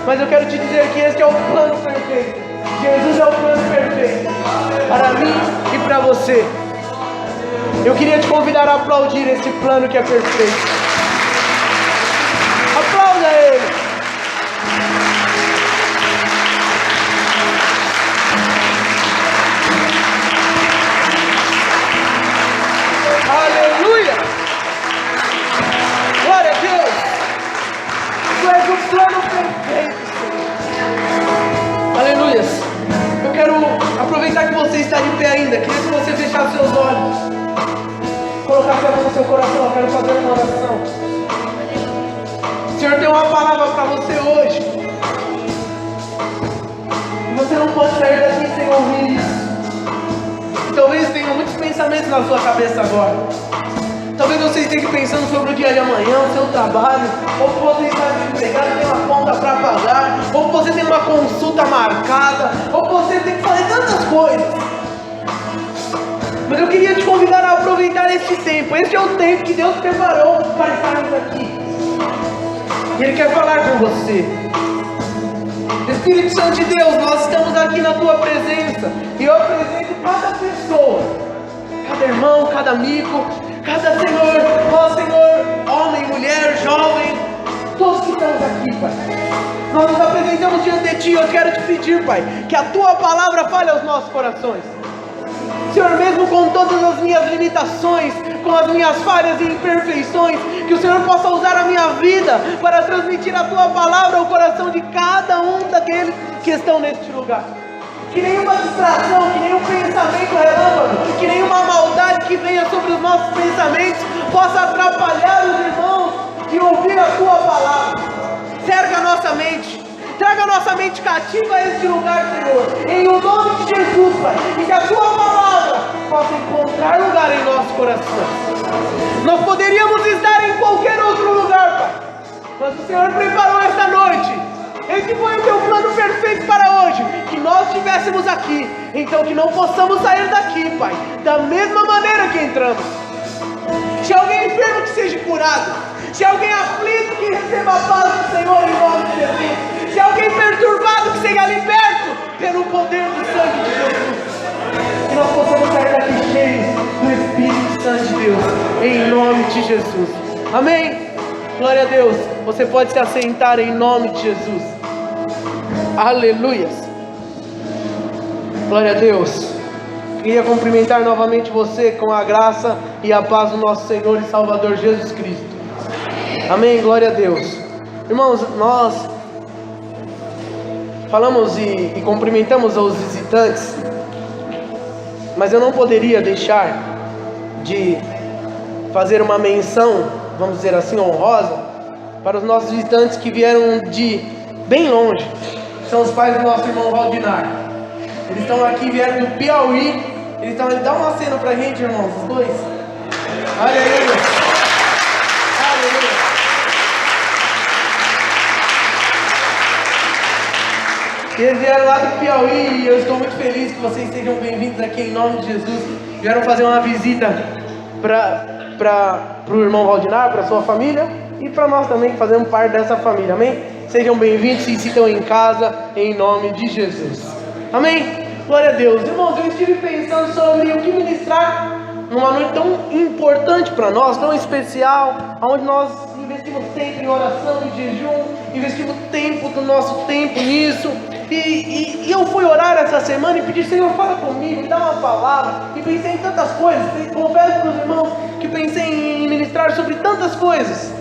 Mas eu quero te dizer que este é o plano perfeito. Jesus é o plano perfeito para mim e para você. Eu queria te convidar a aplaudir esse plano que é perfeito. Aplauda Ele. Aleluia. Glória a Deus. Tu és o plano perfeito, Senhor. Aleluias. Eu quero aproveitar que você está de pé ainda. Queria que você fechasse seus olhos, colocasse a mão no seu coração. Eu quero fazer uma oração. O Senhor tem uma palavra para você hoje. E você não pode sair daqui sem ouvir isso. E talvez tenha muitos pensamentos na sua cabeça agora. Talvez você esteja pensando sobre o dia de amanhã, o seu trabalho, ou que você está desempregado e tem uma conta para pagar, ou que você tem uma consulta marcada, ou que você tem que fazer tantas coisas. Mas eu queria te convidar a aproveitar este tempo. Este é o tempo que Deus preparou para estarmos aqui. E Ele quer falar com você. Espírito Santo de Deus, nós estamos aqui na Tua presença. E eu apresento cada pessoa, cada irmão, cada amigo, cada Senhor, ó Senhor, homem, mulher, jovem, todos que estamos aqui, Pai. Nós nos apresentamos diante de Ti. Eu quero te pedir, Pai, que a Tua palavra fale aos nossos corações. Senhor, mesmo com todas as minhas limitações, com as minhas falhas e imperfeições, que o Senhor possa usar a minha vida para transmitir a Tua palavra ao coração de cada um daqueles que estão neste lugar. Que nenhuma distração, que nenhum pensamento relâmpago, que nenhuma maldade que venha sobre os nossos pensamentos possa atrapalhar os irmãos de ouvir a Tua palavra. Cerca a nossa mente. Traga a nossa mente cativa a este lugar, Senhor, em o nome de Jesus, Pai, e que a Tua palavra possa encontrar lugar em nosso coração. Nós poderíamos estar em qualquer outro lugar, Pai, mas o Senhor preparou esta noite. Esse foi o Teu plano perfeito para hoje, que nós estivéssemos aqui, então que não possamos sair daqui, Pai, da mesma maneira que entramos. Se alguém enfermo, que seja curado. Se alguém aflito, que receba a paz do Senhor em nome de Jesus. Se alguém perturbado, que seja liberto pelo poder do sangue de Jesus. Que nós possamos sair daqui cheios do Espírito Santo de Deus, em nome de Jesus. Amém? Glória a Deus. Você pode se assentar em nome de Jesus. Aleluias. Glória a Deus. Queria cumprimentar novamente você com a graça e a paz do nosso Senhor e Salvador Jesus Cristo. Amém, glória a Deus. Irmãos, nós falamos e cumprimentamos os visitantes, mas eu não poderia deixar de fazer uma menção, vamos dizer assim, honrosa, para os nossos visitantes que vieram de bem longe. São os pais do nosso irmão Valdinar. Eles estão aqui, vieram do Piauí. Eles estão ali. Dá uma cena pra gente, irmãos, os dois. Aleluia. Aleluia. Eles vieram lá do Piauí e eu estou muito feliz que vocês sejam bem-vindos aqui em nome de Jesus. Vieram fazer uma visita para o irmão Valdinar, para a sua família e para nós também que fazemos parte dessa família. Amém? Sejam bem-vindos, se sintam em casa em nome de Jesus. Amém? Glória a Deus. Irmãos, eu estive pensando sobre o que ministrar numa noite tão importante para nós, tão especial, onde nós investimos tempo em oração, em jejum, investimos tempo do nosso tempo nisso. E eu fui orar essa semana e pedi, Senhor, fala comigo, me dá uma palavra. E pensei em tantas coisas. Confesso para os irmãos que pensei em ministrar sobre tantas coisas.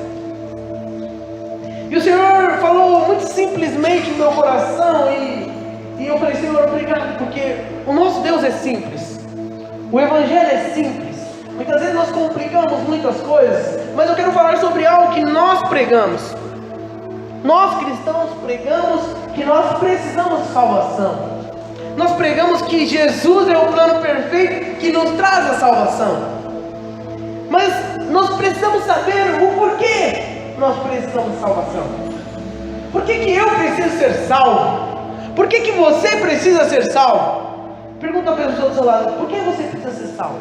E o Senhor falou muito simplesmente no meu coração. E eu falei, Senhor, obrigado, porque o nosso Deus é simples. O Evangelho é simples. Muitas vezes nós complicamos muitas coisas, mas eu quero falar sobre algo que nós pregamos. Nós cristãos pregamos que nós precisamos de salvação. Nós pregamos que Jesus é o plano perfeito que nos traz a salvação. Mas nós precisamos saber o porquê nós precisamos de salvação. Por que eu preciso ser salvo? Por que você precisa ser salvo? Pergunta a pessoa do seu lado, por que você precisa ser salvo?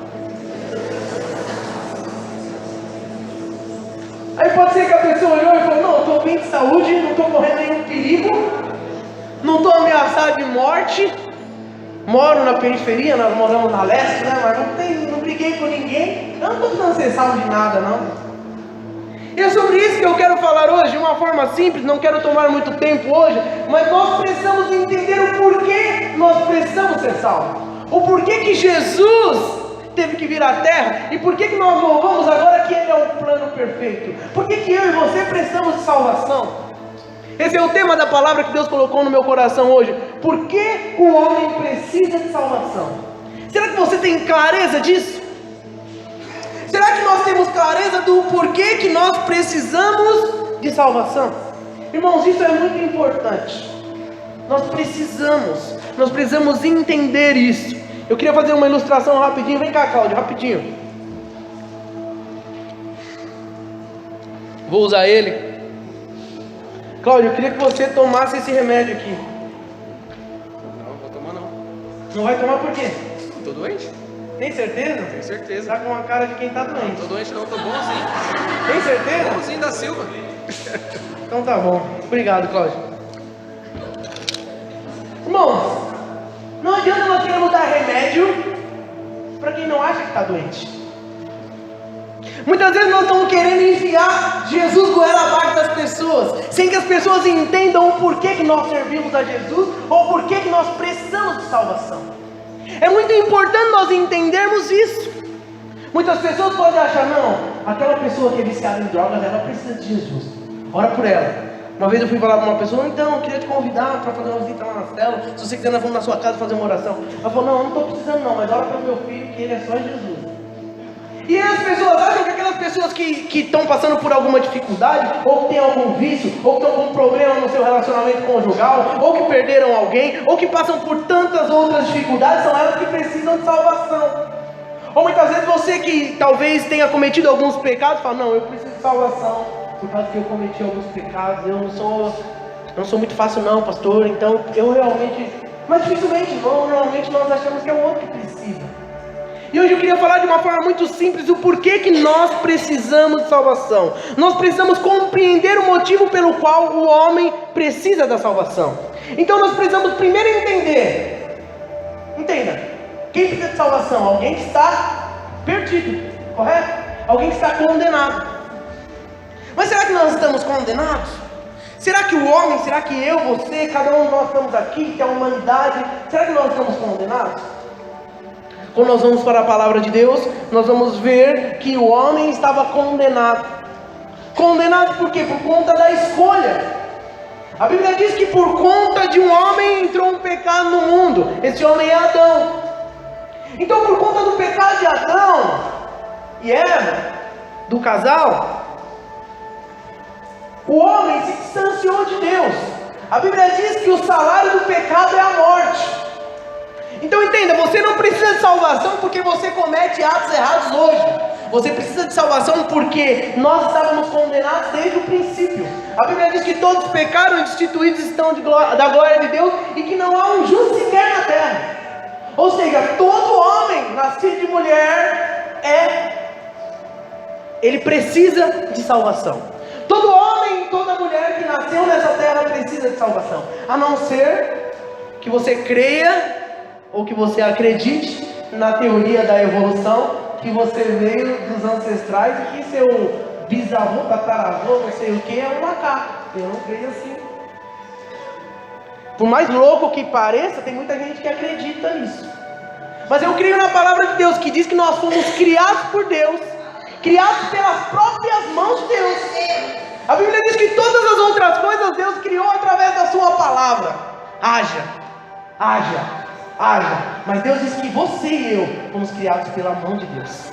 Aí pode ser que a pessoa olhou e falou: não, eu estou bem de saúde, não estou correndo nenhum perigo, não estou ameaçado de morte, moro na periferia, nós moramos na leste, né? Mas não briguei com ninguém, eu não estou precisando ser salvo de nada, não. E é sobre isso que eu quero falar hoje, de uma forma simples, não quero tomar muito tempo hoje, mas nós precisamos entender o porquê nós precisamos ser salvos. O porquê que Jesus teve que vir à terra e porquê que nós louvamos agora que Ele é o plano perfeito. Por que eu e você precisamos de salvação? Esse é o tema da palavra que Deus colocou no meu coração hoje. Por que o homem precisa de salvação? Será que você tem clareza disso? Será que nós temos clareza do porquê que nós precisamos de salvação? Irmãos, isso é muito importante. Nós precisamos entender isso. Eu queria fazer uma ilustração rapidinho. Vem cá, Cláudio, rapidinho. Vou usar ele. Cláudio, eu queria que você tomasse esse remédio aqui. Não, vou tomar não. Não vai tomar por quê? Tô doente? Tem certeza? Tenho certeza. Tá com uma cara de quem tá doente. Não tô doente não, tô bonzinho. Tem certeza? Bonzinho da Silva. Então tá bom. Obrigado, Cláudio. Irmãos, não adianta nós queremos dar remédio para quem não acha que está doente. Muitas vezes nós estamos querendo enfiar Jesus goela abaixo das pessoas, sem que as pessoas entendam o porquê que nós servimos a Jesus, ou o porquê que nós precisamos de salvação. É muito importante nós entendermos isso. Muitas pessoas podem achar: não, aquela pessoa que é viciada em drogas, ela precisa de Jesus, ora por ela. Uma vez eu fui falar para uma pessoa: então, eu queria te convidar para fazer uma visita lá na cela, se você quiser nós vamos na sua casa fazer uma oração. Ela falou: não, eu não estou precisando não, mas ora pelo meu filho, que ele é só Jesus. E as pessoas acham que aquelas pessoas que estão passando por alguma dificuldade, ou que tem algum vício, ou que estão com um problema no seu relacionamento conjugal, ou que perderam alguém, ou que passam por tantas outras dificuldades, são elas que precisam de salvação. Ou muitas vezes você que talvez tenha cometido alguns pecados, fala: não, eu preciso de salvação, por causa que eu cometi alguns pecados, eu não sou muito fácil não, pastor, então eu realmente... Mas dificilmente, normalmente nós achamos que é o outro que precisa. E hoje eu queria falar de uma forma muito simples o porquê que nós precisamos de salvação. Nós precisamos compreender o motivo pelo qual o homem precisa da salvação. Então nós precisamos primeiro entender. Entenda, quem precisa de salvação? Alguém que está perdido, correto? Alguém que está condenado. Mas será que nós estamos condenados? Será que o homem, será que eu, você, cada um de nós estamos aqui, que é a humanidade, será que nós estamos condenados? Quando nós vamos para a palavra de Deus, nós vamos ver que o homem estava condenado. Condenado por quê? Por conta da escolha. A Bíblia diz que por conta de um homem entrou um pecado no mundo. Esse homem é Adão. Então, por conta do pecado de Adão e Eva, do casal, o homem se distanciou de Deus. A Bíblia diz que o salário do pecado é a morte. Então entenda, você não precisa de salvação porque você comete atos errados hoje. Você precisa de salvação porque nós estávamos condenados desde o princípio. A Bíblia diz que todos pecaram e destituídos estão da glória de Deus e que não há um justo sequer na terra. Ou seja, todo homem nascido de mulher ele precisa de salvação. Todo homem e toda mulher que nasceu nessa terra precisa de salvação. A não ser que você creia ou que você acredite na teoria da evolução, que você veio dos ancestrais e que seu bisavô, tataravô, não sei o que, é um macaco. Eu não creio assim. Por mais louco que pareça, tem muita gente que acredita nisso. Mas eu creio na palavra de Deus, que diz que nós fomos criados por Deus, criados pelas próprias mãos de Deus. A Bíblia diz que todas as outras coisas Deus criou através da sua palavra. Haja. Mas Deus diz que você e eu fomos criados pela mão de Deus.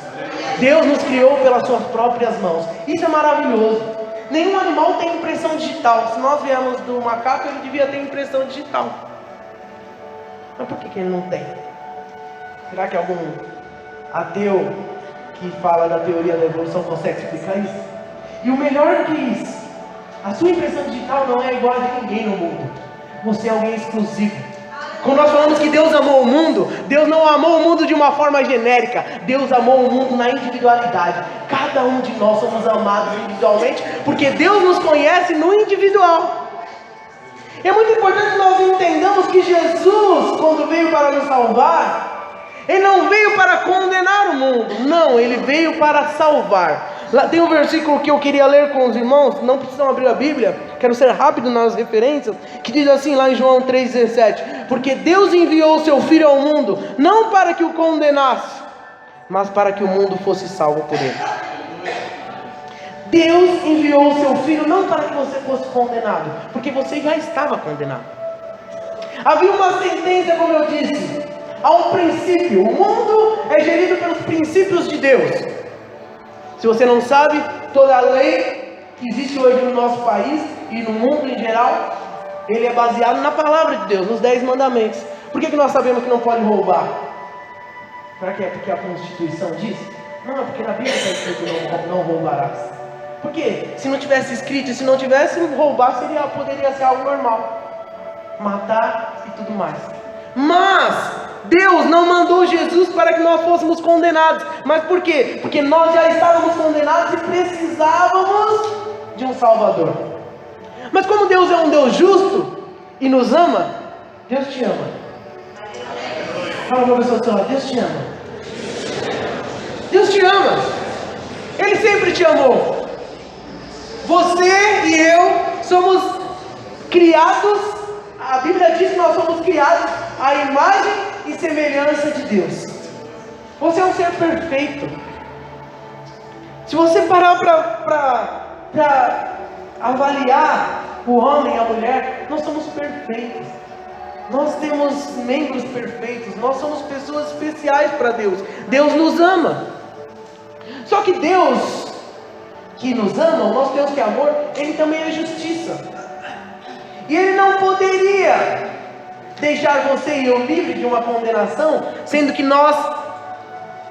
Deus nos criou pelas suas próprias mãos. Isso é maravilhoso. Nenhum animal tem impressão digital. Se nós viemos do macaco, ele devia ter impressão digital. Mas por que ele não tem? Será que algum ateu que fala da teoria da evolução consegue explicar isso? E o melhor que isso, a sua impressão digital não é igual a de ninguém no mundo. Você é alguém exclusivo. Quando nós falamos que Deus amou o mundo, Deus não amou o mundo de uma forma genérica. Deus amou o mundo na individualidade. Cada um de nós somos amados individualmente, porque Deus nos conhece no individual. É muito importante que nós entendamos que Jesus, quando veio para nos salvar, Ele não veio para condenar o mundo. Não, Ele veio para salvar. Lá tem um versículo que eu queria ler com os irmãos, não precisam abrir a Bíblia, quero ser rápido nas referências, que diz assim lá em João 3,17: porque Deus enviou o seu Filho ao mundo, não para que o condenasse, mas para que o mundo fosse salvo por ele. Deus enviou o seu Filho não para que você fosse condenado, porque você já estava condenado. Havia uma sentença, como eu disse, há um princípio, o mundo é gerido pelos princípios de Deus. Se você não sabe, toda a lei que existe hoje no nosso país e no mundo em geral, ele é baseado na palavra de Deus, nos 10 mandamentos. Por que nós sabemos que não pode roubar? Para quê? Porque a Constituição diz? Não, é porque na Bíblia está escrito não roubarás. Por quê? Se não tivesse escrito, se não tivesse roubar, poderia ser algo normal. Matar e tudo mais. Mas Deus não mandou Jesus para que nós fôssemos condenados. Mas por quê? Porque nós já estávamos condenados e precisávamos de um Salvador. Mas como Deus é um Deus justo e nos ama, Deus te ama. Fala para a pessoa, Deus te ama. Deus te ama. Ele sempre te amou. Você e eu somos criados, a Bíblia diz que nós somos criados à imagem e semelhança de Deus. Você é um ser perfeito. Se você parar para avaliar o homem e a mulher, nós somos perfeitos. Nós temos membros perfeitos. Nós somos pessoas especiais para Deus. Deus nos ama. Só que Deus que nos ama, o nosso Deus que é amor, Ele também é justiça. E Ele não poderia deixar você e eu livre de uma condenação, sendo que nós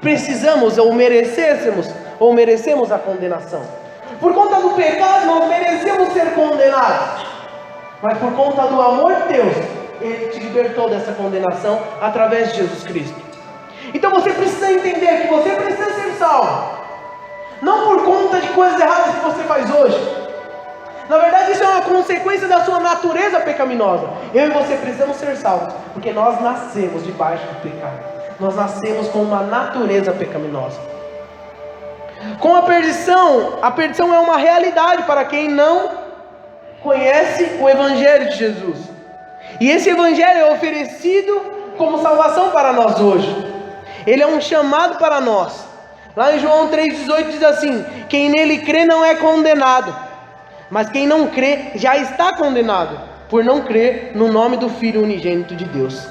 precisamos ou merecemos a condenação. Por conta do pecado, nós merecemos ser condenados. Mas por conta do amor de Deus, Ele te libertou dessa condenação através de Jesus Cristo. Então você precisa entender que você precisa ser salvo. Não por conta de coisas erradas que você faz hoje. Na verdade, isso é uma consequência da sua natureza pecaminosa. Eu e você precisamos ser salvos, porque nós nascemos debaixo do pecado. Nós nascemos com uma natureza pecaminosa. Com a perdição é uma realidade para quem não conhece o Evangelho de Jesus. E esse Evangelho é oferecido como salvação para nós hoje. Ele é um chamado para nós. Lá em João 3,18 diz assim: quem nele crê não é condenado, mas quem não crê já está condenado, por não crer no nome do Filho unigênito de Deus.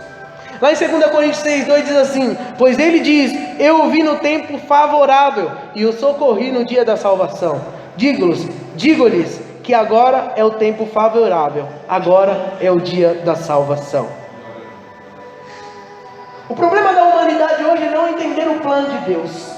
Lá em 2 Coríntios 6,2 diz assim: pois ele diz, eu o vi no tempo favorável, e o socorri no dia da salvação. Digo-lhes que agora é o tempo favorável, agora é o dia da salvação. O problema da humanidade hoje é não entender o plano de Deus.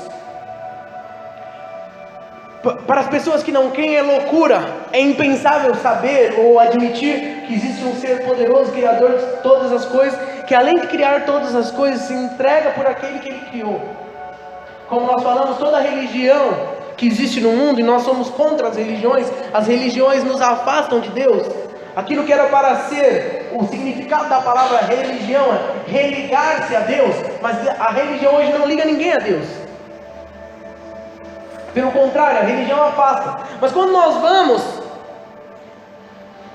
Para as pessoas que não creem é loucura, é impensável saber ou admitir que existe um ser poderoso, criador de todas as coisas, que além de criar todas as coisas, se entrega por aquele que Ele criou. Como nós falamos, toda religião que existe no mundo, e nós somos contra as religiões nos afastam de Deus. Aquilo que era para ser, o significado da palavra religião é religar-se a Deus, mas a religião hoje não liga ninguém a Deus. Pelo contrário, a religião afasta. Mas quando nós vamos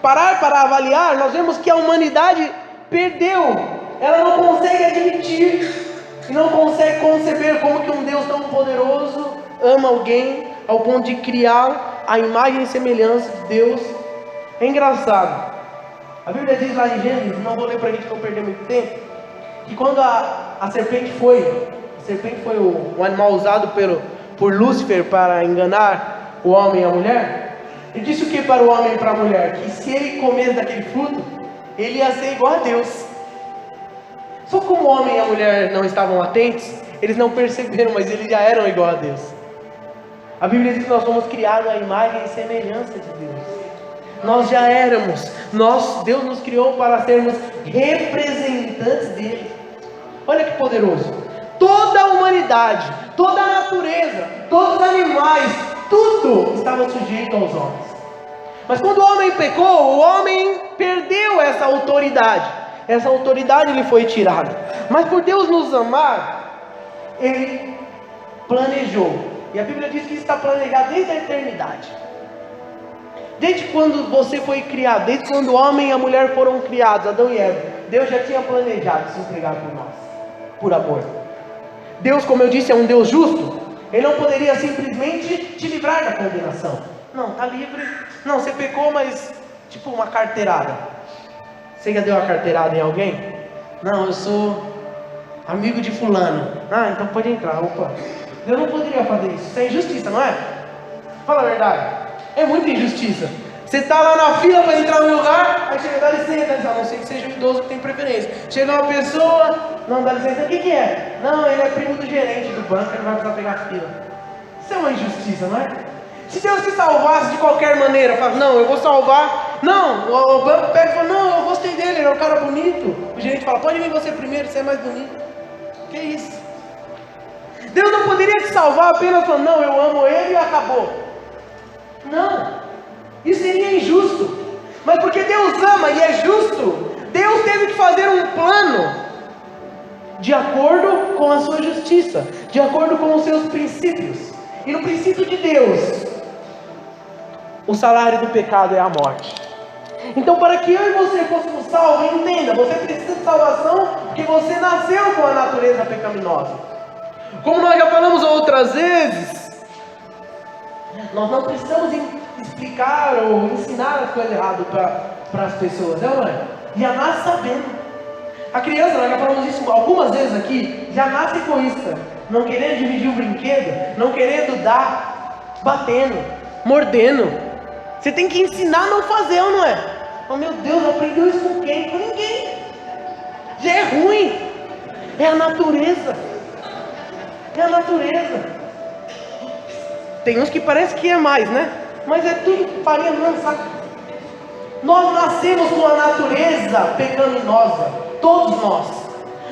parar para avaliar, nós vemos que a humanidade perdeu. Ela não consegue admitir e não consegue conceber como que um Deus tão poderoso ama alguém ao ponto de criar a imagem e semelhança de Deus. É engraçado. A Bíblia diz lá em Gênesis, não vou ler para a gente não perder muito tempo, que quando a serpente foi o animal usado por Lúcifer para enganar o homem e a mulher, ele disse o que para o homem e para a mulher? Que se ele comesse daquele fruto, ele ia ser igual a Deus. Só como o homem e a mulher não estavam atentos, eles não perceberam, mas eles já eram igual a Deus. A Bíblia diz que nós fomos criados à imagem e semelhança de Deus. Nós já éramos. Deus nos criou para sermos representantes dele. Olha que poderoso. Toda a humanidade, toda a natureza, todos os animais, tudo estava sujeito aos homens. Mas quando o homem pecou, o homem perdeu essa autoridade. Essa autoridade lhe foi tirada. Mas por Deus nos amar, Ele planejou. E a Bíblia diz que isso está planejado desde a eternidade. Desde quando você foi criado, desde quando o homem e a mulher foram criados, Adão e Eva, Deus já tinha planejado se entregar por nós, por amor. Deus, como eu disse, é um Deus justo. Ele não poderia simplesmente te livrar da condenação. Não, está livre. Não, você pecou, mas tipo uma carteirada. Você já deu uma carteirada em alguém? Não, eu sou amigo de fulano. Ah, então pode entrar. Opa, Deus não poderia fazer isso. Isso é injustiça, não é? Fala a verdade. É muita injustiça. Você está lá na fila para entrar no lugar, aí chega, dá licença, a não ser que seja um idoso que tem preferência. Chega uma pessoa, não dá licença, o que é? Não, ele é primo do gerente do banco, ele vai precisar pegar a fila. Isso é uma injustiça, não é? Se Deus te salvasse de qualquer maneira, fala, não, eu vou salvar. Não, o banco pega e fala, não, eu gostei dele, ele é um cara bonito. O gerente fala, pode vir você primeiro, você é mais bonito. Que isso? Deus não poderia te salvar apenas falando, não, eu amo ele e acabou. Não, isso seria injusto. Mas porque Deus ama e é justo, Deus teve que fazer um plano de acordo com a sua justiça, de acordo com os seus princípios. E no princípio de Deus, o salário do pecado é a morte. Então, para que eu e você fôssemos salvos, entenda, você precisa de salvação porque você nasceu com a natureza pecaminosa. Como nós já falamos outras vezes, nós não precisamos explicar ou ensinar as coisas erradas para as pessoas, não é? Já nasce sabendo. A criança, nós já falamos isso algumas vezes aqui, já nasce egoísta, não querendo dividir o brinquedo, não querendo dar, batendo, mordendo. Você tem que ensinar a não fazer, ou não é? Oh meu Deus, aprendeu isso com quem? Com ninguém. Já é ruim. É a natureza. É a natureza. Tem uns que parece que é mais, né? Mas é tudo farinha do mesmo saco. Nós nascemos com a natureza pecaminosa. Todos nós.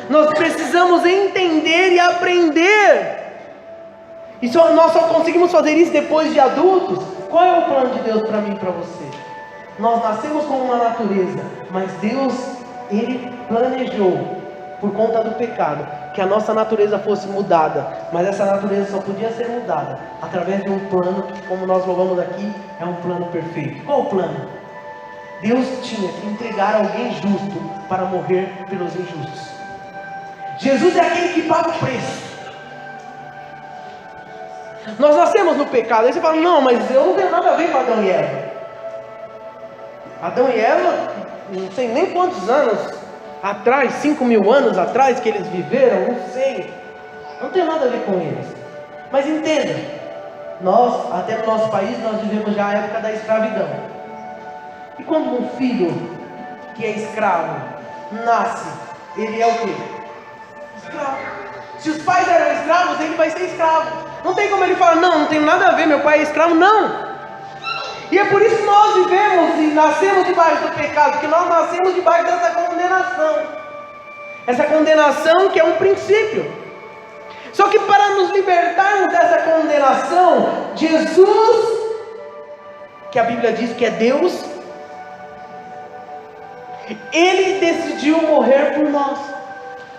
Nós precisamos entender e aprender. E nós só conseguimos fazer isso depois de adultos. Qual é o plano de Deus para mim e para você? Nós nascemos com uma natureza, mas Deus, Ele planejou, por conta do pecado, que a nossa natureza fosse mudada. Mas essa natureza só podia ser mudada através de um plano que, como nós louvamos aqui, é um plano perfeito. Qual o plano? Deus tinha que entregar alguém justo para morrer pelos injustos. Jesus é aquele que paga o preço. Nós nascemos no pecado. Aí você fala, não, mas eu não tenho nada a ver com Adão e Eva. Adão e Eva, não sei nem quantos anos atrás, 5.000 anos atrás que eles viveram, não sei. Não tem nada a ver com eles. Mas entenda, nós, até no nosso país, nós vivemos já a época da escravidão. E quando um filho que é escravo nasce, ele é o quê? Escravo. Se os pais eram escravos, ele vai ser escravo. Não tem como ele falar, não tem nada a ver, meu pai é escravo, não. E é por isso que nós vivemos e nascemos debaixo do pecado, porque nós nascemos debaixo dessa condenação. Essa condenação que é um princípio. Só que para nos libertarmos dessa condenação, Jesus, que a Bíblia diz que é Deus, Ele decidiu morrer por nós.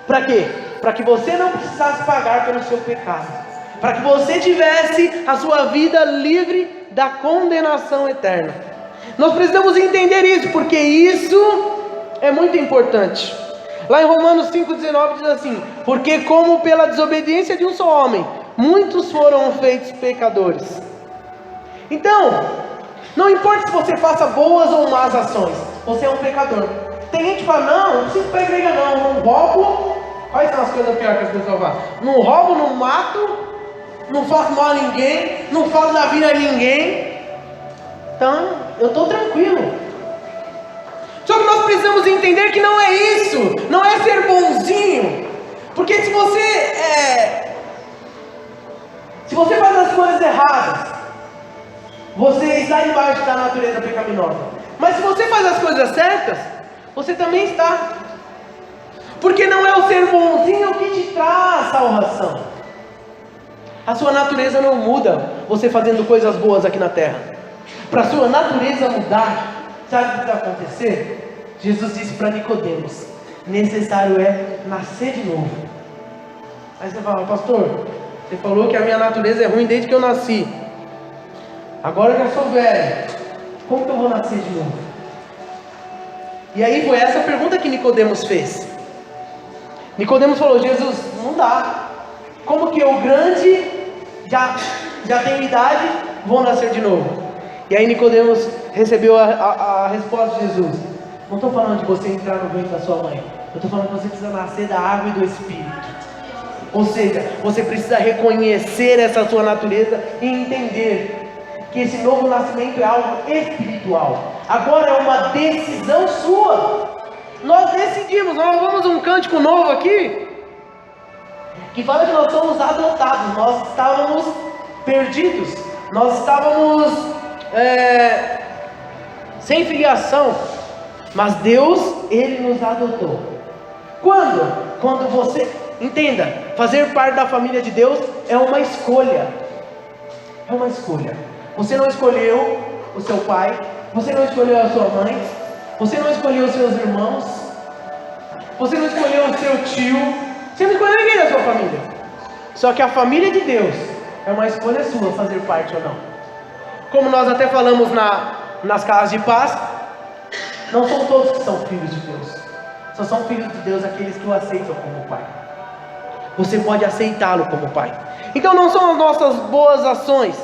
Para quê? Para que você não precisasse pagar pelo seu pecado. Para que você tivesse a sua vida livre da condenação eterna. Nós precisamos entender isso, porque isso é muito importante. Lá em Romanos 5,19 diz assim: porque como pela desobediência de um só homem, muitos foram feitos pecadores. Então, não importa se você faça boas ou más ações, você é um pecador. Tem gente que fala, não preciso ir para a igreja não roubo. Quais são as coisas piores que as pessoas fazem? Não roubo, não mato, não faço mal a ninguém, não falo da vida a ninguém. Então, eu estou tranquilo. Só que nós precisamos entender que não é isso. Não é ser bonzinho. Porque se você faz as coisas erradas, você está debaixo da natureza pecaminosa. Mas se você faz as coisas certas, você também está. Porque não é o ser bonzinho que te traz salvação. A sua natureza não muda você fazendo coisas boas aqui na terra. Para a sua natureza mudar, sabe o que vai acontecer? Jesus disse para Nicodemos: necessário é nascer de novo. Aí você fala: pastor, você falou que a minha natureza é ruim desde que eu nasci. Agora eu já sou velho, como que eu vou nascer de novo? E aí foi essa pergunta que Nicodemos fez. Nicodemos falou: Jesus, não dá. Como que eu grande, já tenho idade, vou nascer de novo? E aí Nicodemos recebeu a resposta de Jesus: não estou falando de você entrar no ventre da sua mãe, eu estou falando que você precisa nascer da água e do Espírito. Ou seja, você precisa reconhecer essa sua natureza e entender que esse novo nascimento é algo espiritual. Agora é uma decisão sua. Nós decidimos. Nós vamos um cântico novo aqui que fala que nós somos adotados. Nós estávamos perdidos, nós estávamos sem filiação, mas Deus, Ele nos adotou. Quando você entenda, fazer parte da família de Deus é uma escolha. É uma escolha. Você não escolheu o seu pai, você não escolheu a sua mãe, você não escolheu os seus irmãos, você não escolheu o seu tio, você não escolheu ninguém da sua família. Só que a família de Deus é uma escolha sua fazer parte ou não. Como nós até falamos nas casas de paz, não são todos que são filhos de Deus. Só são filhos de Deus aqueles que o aceitam como pai. Você pode aceitá-lo como pai. Então não são as nossas boas ações.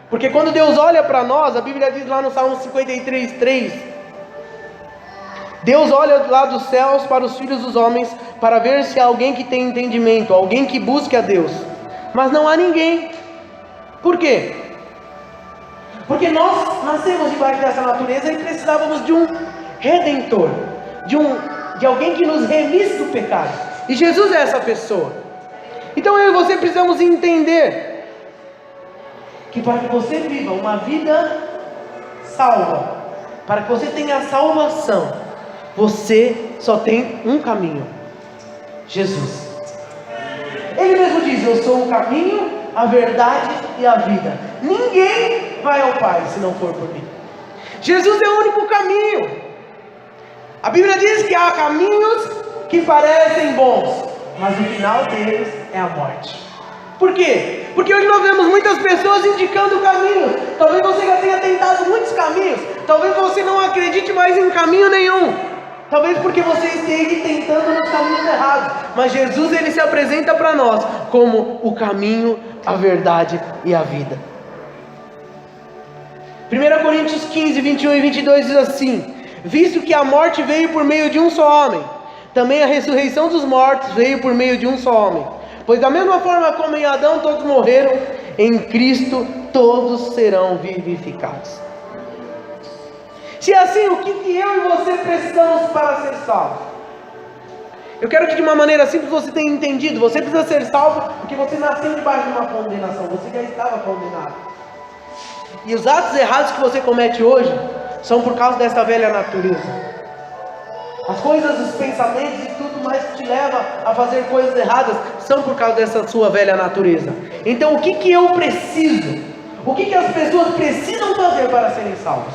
Porque quando Deus olha para nós, a Bíblia diz lá no Salmo 53:3, Deus olha lá dos céus para os filhos dos homens, para ver se há alguém que tem entendimento, alguém que busque a Deus. Mas não há ninguém. Por quê? Porque nós nascemos debaixo dessa natureza e precisávamos de um redentor, de alguém que nos remisse do pecado. E Jesus é essa pessoa. Então eu e você precisamos entender que para que você viva uma vida salva, para que você tenha salvação, você só tem um caminho: Jesus. Ele mesmo diz: eu sou o caminho, a verdade e a vida. Ninguém vai ao Pai se não for por mim. Jesus é o único caminho. A Bíblia diz que há caminhos que parecem bons, mas o final deles é a morte. Por quê? Porque hoje nós vemos muitas pessoas indicando caminhos. Talvez você já tenha tentado muitos caminhos. Talvez você não acredite mais em caminho nenhum. Talvez porque você esteja tentando nos caminhos errados. Mas Jesus, Ele se apresenta para nós como o caminho, a verdade e a vida. 1 Coríntios 15, 21 e 22 diz assim: visto que a morte veio por meio de um só homem, também a ressurreição dos mortos veio por meio de um só homem. Pois da mesma forma como em Adão todos morreram, em Cristo todos serão vivificados. Se é assim, o que eu e você precisamos para ser salvos? Eu quero que de uma maneira simples você tenha entendido. Você precisa ser salvo porque você nasceu debaixo de uma condenação. Você já estava condenado. E os atos errados que você comete hoje são por causa dessa velha natureza. As coisas, os pensamentos e tudo mais que te leva a fazer coisas erradas são por causa dessa sua velha natureza. Então o que eu preciso? O que as pessoas precisam fazer para serem salvos?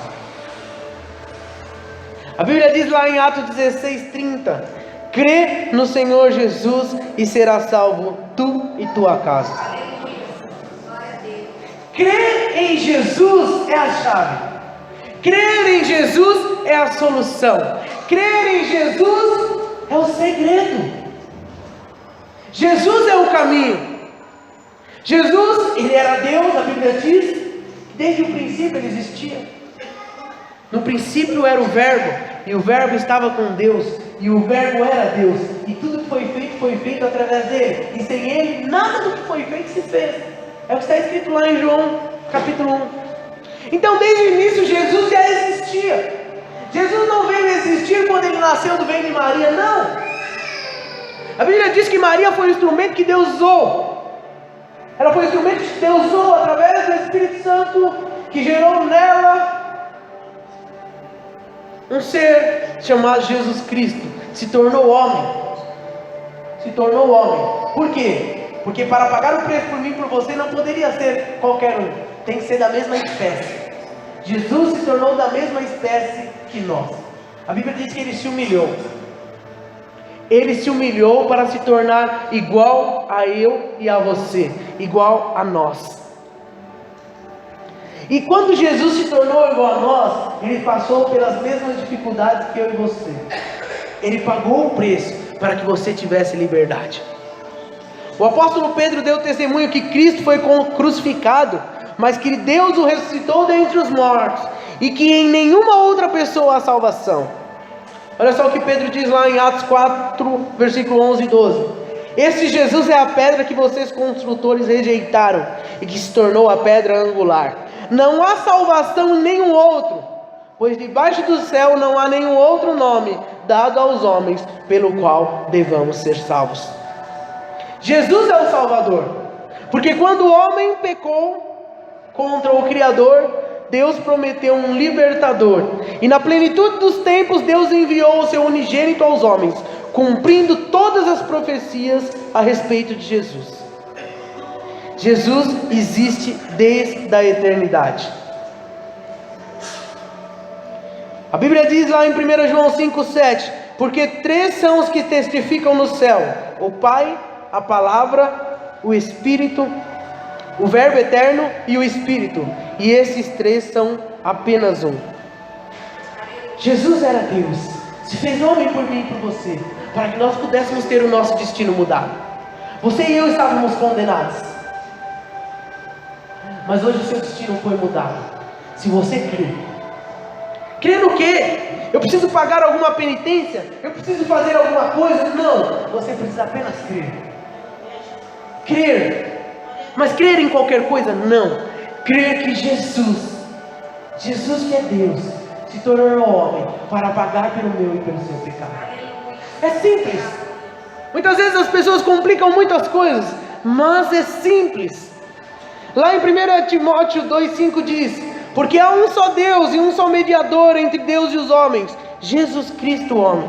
A Bíblia diz lá em Atos 16:30: crê no Senhor Jesus e serás salvo tu e tua casa. Crer em Jesus é a chave. Crer em Jesus é a solução. Crer em Jesus é o segredo. Jesus é o caminho. Jesus, Ele era Deus, a Bíblia diz, desde o princípio Ele existia. No princípio era o Verbo, e o Verbo estava com Deus, e o Verbo era Deus, e tudo que foi feito através dele, e sem Ele, nada do que foi feito se fez. É o que está escrito lá em João, capítulo 1. Então desde o início Jesus já existia. Jesus não veio existir quando Ele nasceu do ventre de Maria, não. A Bíblia diz que Maria foi o instrumento que Deus usou. Ela foi o instrumento que Deus usou através do Espírito Santo que gerou nela um ser chamado Jesus Cristo, se tornou homem. Se tornou homem. Por quê? Porque para pagar o preço por mim e por você não poderia ser qualquer um. Tem que ser da mesma espécie. Jesus se tornou da mesma espécie que nós. A Bíblia diz que Ele se humilhou. Ele se humilhou para se tornar igual a eu e a você, igual a nós. E quando Jesus se tornou igual a nós, Ele passou pelas mesmas dificuldades que eu e você. Ele pagou o preço para que você tivesse liberdade. O apóstolo Pedro deu testemunho que Cristo foi crucificado, mas que Deus o ressuscitou dentre os mortos, e que em nenhuma outra pessoa há salvação. Olha só o que Pedro diz lá em Atos 4, versículo 11 e 12. Esse Jesus é a pedra que vocês construtores rejeitaram, e que se tornou a pedra angular. Não há salvação em nenhum outro, pois debaixo do céu não há nenhum outro nome dado aos homens, pelo qual devamos ser salvos. Jesus é o Salvador, porque quando o homem pecou contra o Criador, Deus prometeu um libertador, e na plenitude dos tempos Deus enviou o seu unigênito aos homens, cumprindo todas as profecias a respeito de Jesus. Jesus existe desde a eternidade. A Bíblia diz lá em 1 João 5,7: porque 3 são os que testificam no céu: o Pai, a Palavra, o Espírito, o Verbo eterno e o Espírito, e esses 3 são apenas um. Jesus era Deus, se fez homem por mim e por você, para que nós pudéssemos ter o nosso destino mudado. Você e eu estávamos condenados, mas hoje o seu destino foi mudado, se você crer. Crer no quê? Eu preciso pagar alguma penitência? Eu preciso fazer alguma coisa? Não, você precisa apenas crer. Crer. Mas crer em qualquer coisa? Não. Crer que Jesus que é Deus, se tornou homem para pagar pelo meu e pelo seu pecado. É simples. Muitas vezes as pessoas complicam muitas coisas, mas é simples. Lá em 1 Timóteo 2,5 diz: porque há um só Deus e um só mediador entre Deus e os homens, Jesus Cristo homem.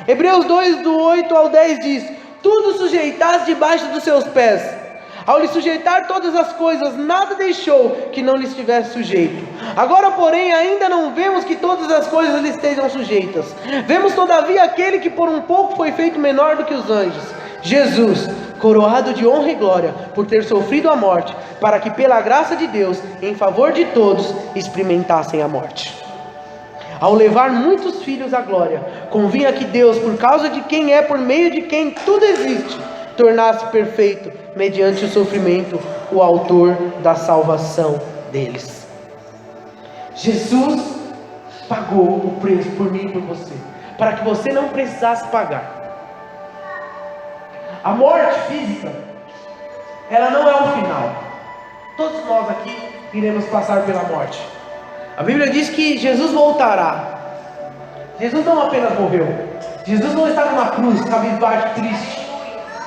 Hebreus 2, do 8 ao 10 diz: tudo sujeitaste debaixo dos seus pés. Ao lhe sujeitar todas as coisas, nada deixou que não lhe estivesse sujeito. Agora, porém, ainda não vemos que todas as coisas lhe estejam sujeitas. Vemos, todavia, aquele que por um pouco foi feito menor do que os anjos, Jesus, coroado de honra e glória, por ter sofrido a morte, para que pela graça de Deus, em favor de todos, experimentassem a morte. Ao levar muitos filhos à glória, convinha que Deus, por causa de quem é, por meio de quem tudo existe, tornasse perfeito, mediante o sofrimento, o autor da salvação deles. Jesus pagou o preço por mim e por você, para que você não precisasse pagar. A morte física, ela não é o final. Todos nós aqui iremos passar pela morte. A Bíblia diz que Jesus voltará. Jesus não apenas morreu, Jesus não está numa cruz, cabisbaixo, triste,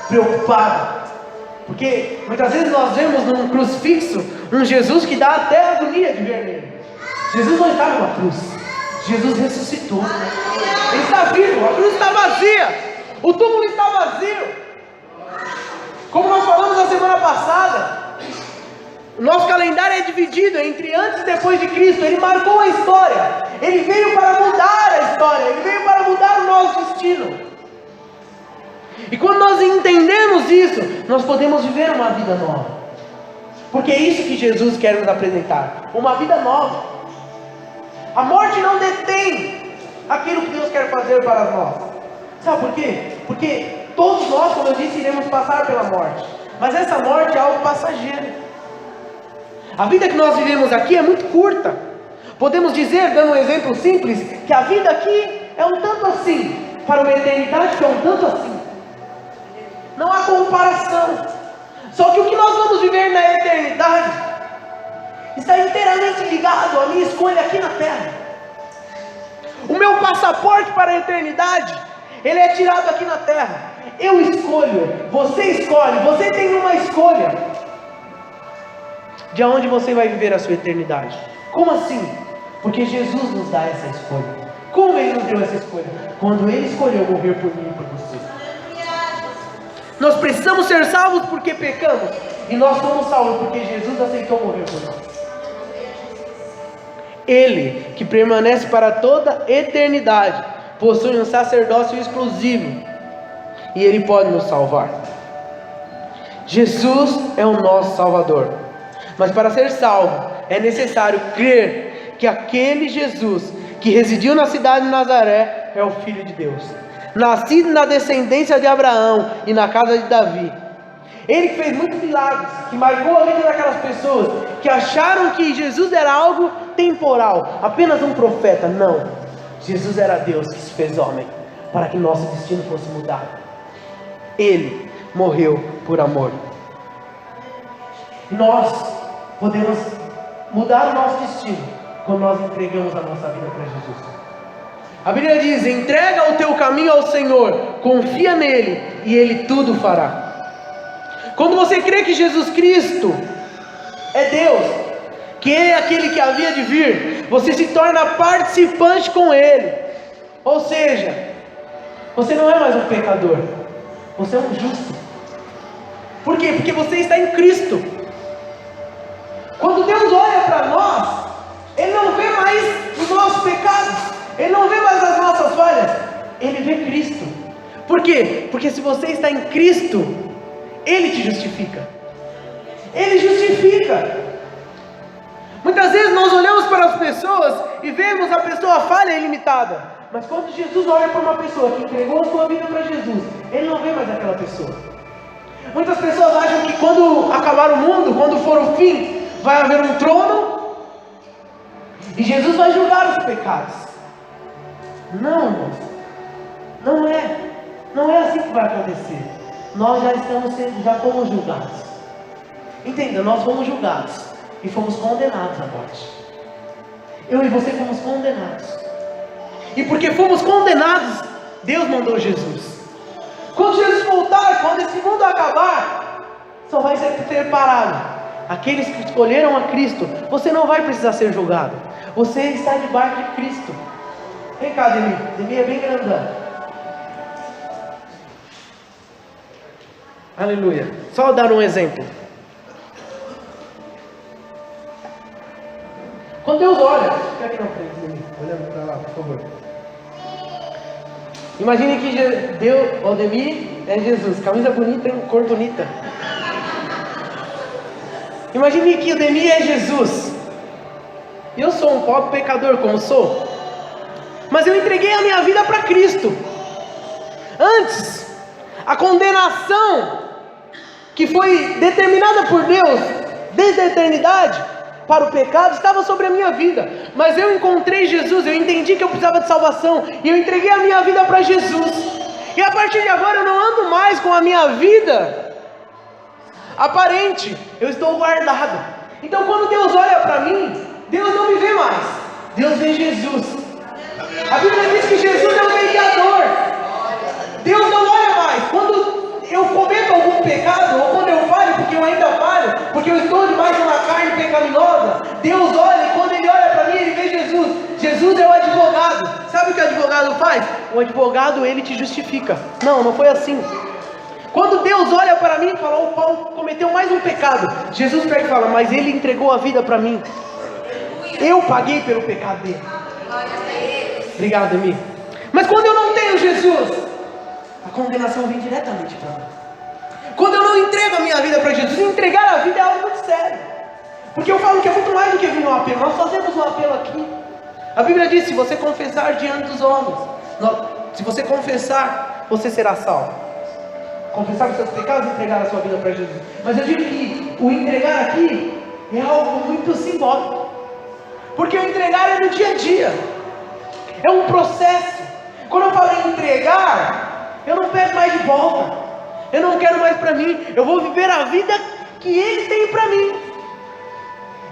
preocupado, porque muitas vezes nós vemos num crucifixo um Jesus que dá até agonia de ver nele. Jesus não está numa cruz, Jesus ressuscitou, Ele está vivo, a cruz está vazia, o túmulo está vazio. Como nós falamos na semana passada, o nosso calendário é dividido entre antes e depois de Cristo. Ele marcou a história, Ele veio para mudar a história, Ele veio para mudar o nosso destino. E quando nós entendemos isso, nós podemos viver uma vida nova, porque é isso que Jesus quer nos apresentar, uma vida nova. A morte não detém aquilo que Deus quer fazer para nós. Sabe por quê? Porque todos nós, como eu disse, iremos passar pela morte, mas essa morte é algo passageiro. A vida que nós vivemos aqui é muito curta. Podemos dizer, dando um exemplo simples, que a vida aqui é um tanto assim, para uma eternidade que é um tanto assim. Não há comparação. Só que o que nós vamos viver na eternidade está inteiramente ligado à minha escolha aqui na terra. O meu passaporte para a eternidade, ele é tirado aqui na terra. Eu escolho, você escolhe, você tem uma escolha. de onde você vai viver a sua eternidade. Como assim? Porque Jesus nos dá essa escolha. Como Ele nos deu essa escolha? Quando Ele escolheu morrer por mim e por você. Nós precisamos ser salvos porque pecamos, e nós somos salvos porque Jesus aceitou morrer por nós. Ele, que permanece para toda eternidade, possui um sacerdócio exclusivo, e Ele pode nos salvar. Jesus é o nosso Salvador, mas para ser salvo é necessário crer que aquele Jesus que residiu na cidade de Nazaré é o Filho de Deus, nascido na descendência de Abraão e na casa de Davi. Ele que fez muitos milagres, que marcou a vida daquelas pessoas que acharam que Jesus era algo temporal, apenas um profeta. Não, Jesus era Deus que se fez homem, para que nosso destino fosse mudado. Ele morreu por amor. Nós podemos mudar o nosso destino quando nós entregamos a nossa vida para Jesus. A Bíblia diz: entrega o teu caminho ao Senhor, confia nele e Ele tudo fará. Quando você crê que Jesus Cristo é Deus, que Ele é aquele que havia de vir, você se torna participante com Ele. Ou seja, você não é mais um pecador, você é um justo. Por quê? Porque você está em Cristo. Quando Deus olha para nós, Ele não vê mais os nossos pecados, Ele não vê mais as nossas falhas, Ele vê Cristo. Por quê? Porque se você está em Cristo, Ele te justifica. Ele justifica. Muitas vezes nós olhamos para as pessoas e vemos a pessoa falha e limitada, mas quando Jesus olha para uma pessoa que entregou a sua vida para Jesus, Ele não vê mais aquela pessoa. Muitas pessoas acham que quando acabar o mundo, quando for o fim, vai haver um trono e Jesus vai julgar os pecados. Não, irmãos, não é assim que vai acontecer. Nós já fomos julgados. Entenda, nós fomos julgados e fomos condenados à morte. Eu e você fomos condenados. E porque fomos condenados, Deus mandou Jesus. Quando Jesus voltar, quando esse mundo acabar, só vai ser separado aqueles que escolheram a Cristo. Você não vai precisar ser julgado. Você está debaixo de Cristo. Vem cá, Demi. Demi é bem grandão. Aleluia. Só dar um exemplo. Quando Deus olha, fica aqui na frente, Demi, olhando para lá, por favor. Imagine que Deus, o Demi é Jesus, camisa bonita, cor bonita. Imagine que o Demi é Jesus. Eu sou um pobre pecador, como sou, mas eu entreguei a minha vida para Cristo. Antes, a condenação que foi determinada por Deus desde a eternidade para o pecado estava sobre a minha vida, mas eu encontrei Jesus, eu entendi que eu precisava de salvação e eu entreguei a minha vida para Jesus. E a partir de agora eu não ando mais com a minha vida aparente, eu estou guardado. Então quando Deus olha para mim, Deus não me vê mais, Deus vê Jesus. A Bíblia diz que Jesus é o mediador. Deus não olha mais quando eu cometo algum pecado, ou quando eu falho, porque eu ainda falho, porque eu estou debaixo de uma carne pecaminosa. Deus olha, e quando Ele olha para mim, Ele vê Jesus. Jesus é o advogado. Sabe o que o advogado faz? O advogado, ele te justifica. Não foi assim. Quando Deus olha para mim e fala: o Paulo cometeu mais um pecado, Jesus pega e fala: mas ele entregou a vida para mim, eu paguei pelo pecado dele. Obrigado, Emi. Mas quando eu não tenho Jesus, a condenação vem diretamente para mim. Quando eu não entrego a minha vida para Jesus, entregar a vida é algo muito sério, porque eu falo que é muito mais do que vir no apelo. Nós fazemos um apelo aqui. A Bíblia diz: se você confessar diante dos homens, se você confessar, você será salvo. Confessar os seus pecados e entregar a sua vida para Jesus. Mas eu digo que o entregar aqui é algo muito simbólico, porque o entregar é no dia a dia, é um processo. Quando eu falo em entregar, eu não pego mais de volta, eu não quero mais para mim, eu vou viver a vida que Ele tem para mim.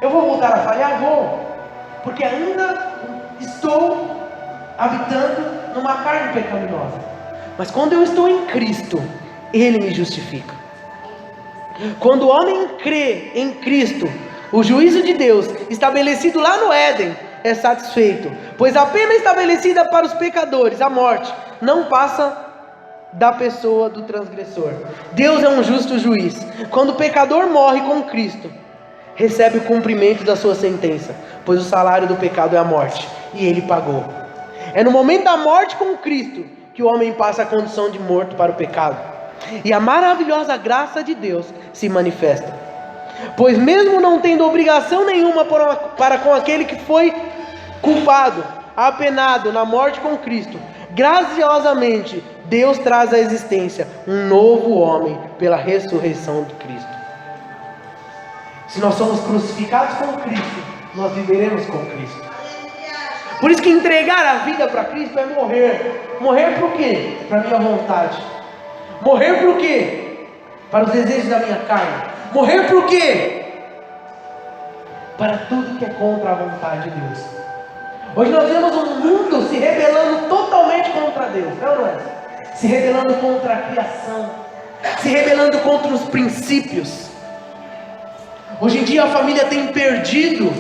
Eu vou voltar a falhar? Vou, porque ainda estou habitando numa carne pecaminosa. Mas quando eu estou em Cristo, Ele me justifica. Quando o homem crê em Cristo, O juízo de Deus, estabelecido lá no Éden, é satisfeito, pois a pena estabelecida para os pecadores, a morte, não passa da pessoa do transgressor. Deus é um justo juiz. Quando o pecador morre com Cristo, recebe o cumprimento da sua sentença, pois o salário do pecado é a morte, e ele pagou. É no momento da morte com Cristo que o homem passa a condição de morto para o pecado, e a maravilhosa graça de Deus se manifesta. Pois mesmo não tendo obrigação nenhuma para com aquele que foi culpado, apenado na morte com Cristo, graciosamente Deus traz à existência um novo homem pela ressurreição de Cristo. Se nós somos crucificados com Cristo, nós viveremos com Cristo. Por isso que entregar a vida para Cristo é morrer. Morrer por quê? Para a minha vontade. Morrer por quê? Para os desejos da minha carne. Morrer por quê? Para tudo que é contra a vontade de Deus. Hoje nós vemos um mundo se rebelando totalmente contra Deus, não é? Se rebelando contra a criação, se rebelando contra os princípios. Hoje em dia a família tem perdido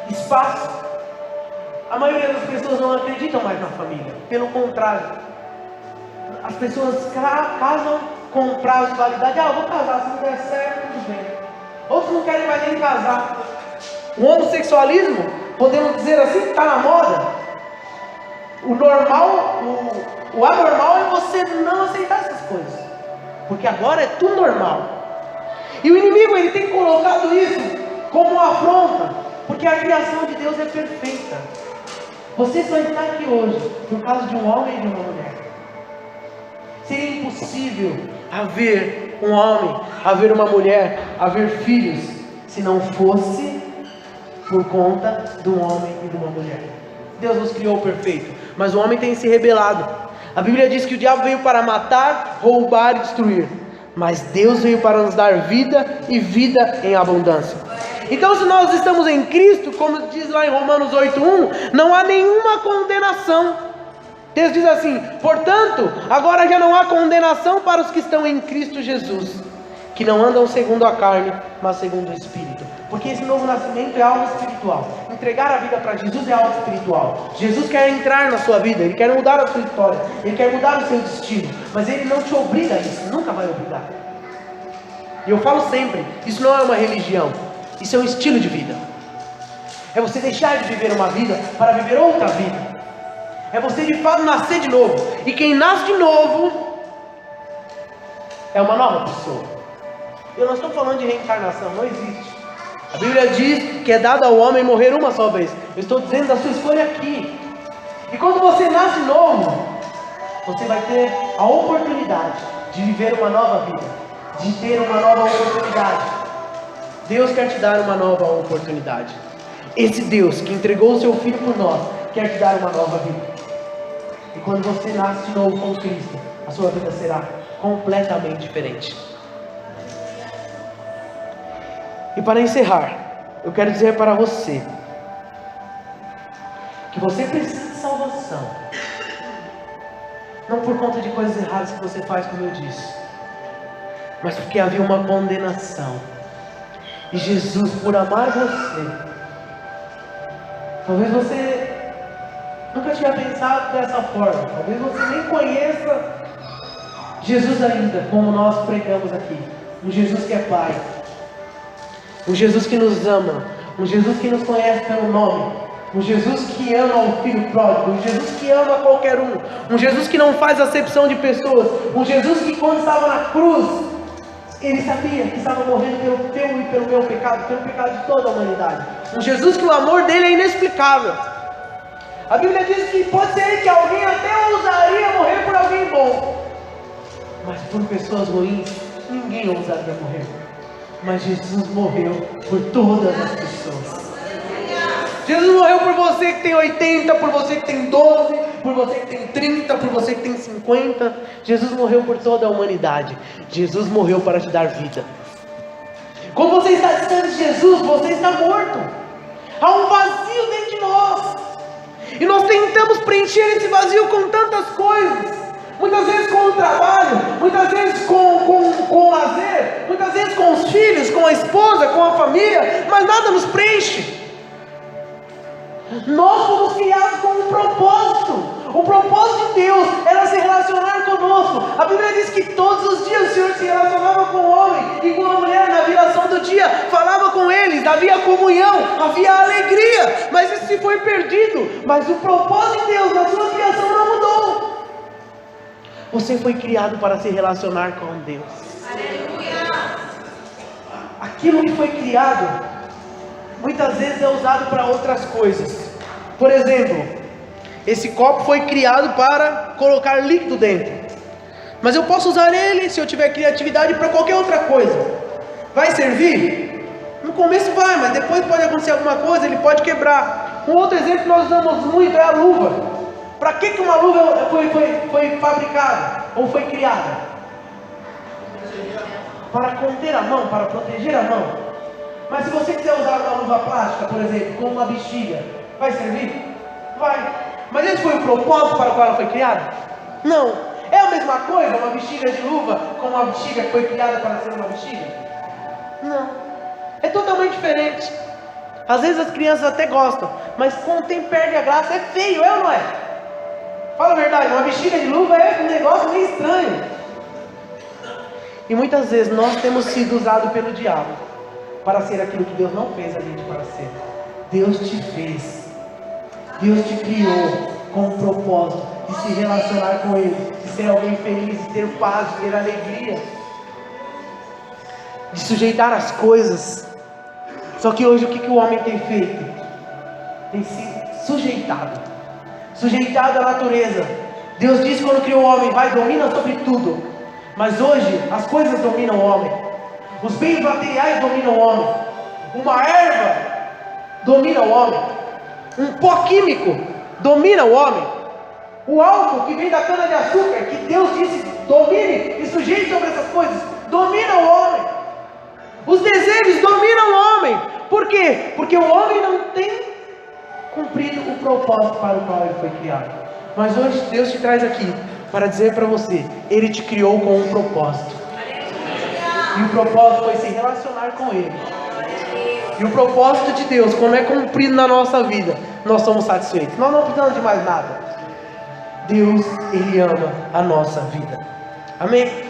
espaço. A maioria das pessoas não acreditam mais na família. Pelo contrário, as pessoas casam com prazo de validade. Eu vou casar, se não der certo, tudo bem. Outros não querem mais nem casar. O homossexualismo, podemos dizer assim, está na moda. O normal, o anormal é você não aceitar essas coisas, porque agora é tudo normal. E o inimigo, ele tem colocado isso como uma afronta, porque a criação de Deus é perfeita. Você só está aqui hoje por causa de um homem e de uma mulher. Seria impossível haver um homem, haver uma mulher, haver filhos, se não fosse por conta de um homem e de uma mulher. Deus nos criou perfeito, mas o homem tem se rebelado. A Bíblia diz que o diabo veio para matar, roubar e destruir, mas Deus veio para nos dar vida e vida em abundância. Então, se nós estamos em Cristo, como diz lá em Romanos 8:1, não há nenhuma condenação. Deus diz assim: portanto, agora já não há condenação para os que estão em Cristo Jesus, que não andam segundo a carne, mas segundo o Espírito. Porque esse novo nascimento é algo espiritual. Entregar a vida para Jesus é algo espiritual. Jesus quer entrar na sua vida, Ele quer mudar a sua história, Ele quer mudar o seu destino, mas Ele não te obriga a isso, nunca vai obrigar. E eu falo sempre, isso não é uma religião, isso é um estilo de vida. É você deixar de viver uma vida para viver outra vida. É você de fato nascer de novo. E quem nasce de novo é uma nova pessoa. Eu não estou falando de reencarnação, não existe. A Bíblia diz que é dado ao homem morrer uma só vez. Eu estou dizendo da sua escolha aqui. E quando você nasce novo, você vai ter a oportunidade de viver uma nova vida, de ter uma nova oportunidade. Deus quer te dar uma nova oportunidade. Esse Deus que entregou o seu Filho por nós, quer te dar uma nova vida. E quando você nasce de novo com Cristo, a sua vida será completamente diferente. E para encerrar, eu quero dizer para você que você precisa de salvação, não por conta de coisas erradas que você faz, como eu disse, mas porque havia uma condenação. E Jesus, por amar você, talvez você nunca tinha pensado dessa forma, talvez você nem conheça Jesus ainda, como nós pregamos aqui. Um Jesus que é Pai, um Jesus que nos ama, um Jesus que nos conhece pelo nome, um Jesus que ama o filho pródigo, um Jesus que ama qualquer um Jesus que não faz acepção de pessoas, um Jesus que quando estava na cruz, Ele sabia que estava morrendo pelo teu e pelo meu pecado, pelo pecado de toda a humanidade. Um Jesus que o amor dele é inexplicável. A Bíblia diz que pode ser que alguém até ousaria morrer por alguém bom, mas por pessoas ruins, ninguém ousaria morrer. Mas Jesus morreu por todas as pessoas. Jesus morreu por você que tem 80, por você que tem 12, por você que tem 30, por você que tem 50. Jesus morreu por toda a humanidade. Jesus morreu para te dar vida. Quando você está distante de Jesus, você está morto. Há um vazio dentro de nós, e nós tentamos preencher esse vazio com tantas coisas. Muitas vezes com o trabalho, muitas vezes com o lazer, muitas vezes com os filhos, felizes com a esposa, com a família, mas nada nos preenche. Nós fomos criados com um propósito. O propósito de Deus era se relacionar conosco. A Bíblia diz que todos os dias o Senhor se relacionava com o homem e com a mulher na viração do dia, falava com eles, havia comunhão, havia alegria. Mas isso se foi perdido. Mas o propósito de Deus na sua criação não mudou. Você foi criado para se relacionar com Deus. Aleluia. Aquilo que foi criado muitas vezes é usado para outras coisas. Por exemplo, esse copo foi criado para colocar líquido dentro, mas eu posso usar ele, se eu tiver criatividade, para qualquer outra coisa. Vai servir? No começo vai, mas depois pode acontecer alguma coisa, ele pode quebrar. Um outro exemplo que nós usamos muito é a luva. Para que uma luva foi fabricada ou foi criada? Para conter a mão, para proteger a mão. Mas se você quiser usar uma luva plástica, por exemplo, como uma bexiga, vai servir? Vai. Mas esse foi o propósito para o qual ela foi criada? Não. É a mesma coisa uma bexiga de luva com uma bexiga que foi criada para ser uma bexiga? Não. É totalmente diferente. Às vezes as crianças até gostam, mas com o tempo perde a graça. É feio, é ou não é? Fala a verdade, uma bexiga de luva é um negócio meio estranho. E muitas vezes nós temos sido usados pelo diabo para ser aquilo que Deus não fez a gente para ser. Deus te fez, Deus te criou com um propósito de se relacionar com Ele, de ser alguém feliz, de ter paz, de ter alegria, de sujeitar as coisas. Só que hoje o que o homem tem feito? Tem se sujeitado à natureza. Deus disse quando criou o homem, vai, domina sobre tudo. Mas hoje as coisas dominam o homem. Os bens materiais dominam o homem. Uma erva domina o homem. Um pó químico domina o homem. O álcool que vem da cana de açúcar, que Deus disse domine e sujeite sobre essas coisas, domina o homem. Os desejos dominam o homem. Por quê? Porque o homem não tem cumprido o propósito para o qual ele foi criado. Mas hoje Deus te traz aqui para dizer para você, Ele te criou com um propósito. E o propósito foi se relacionar com Ele. E o propósito de Deus, quando é cumprido na nossa vida, nós somos satisfeitos. Nós não precisamos de mais nada. Deus, Ele ama a nossa vida. Amém?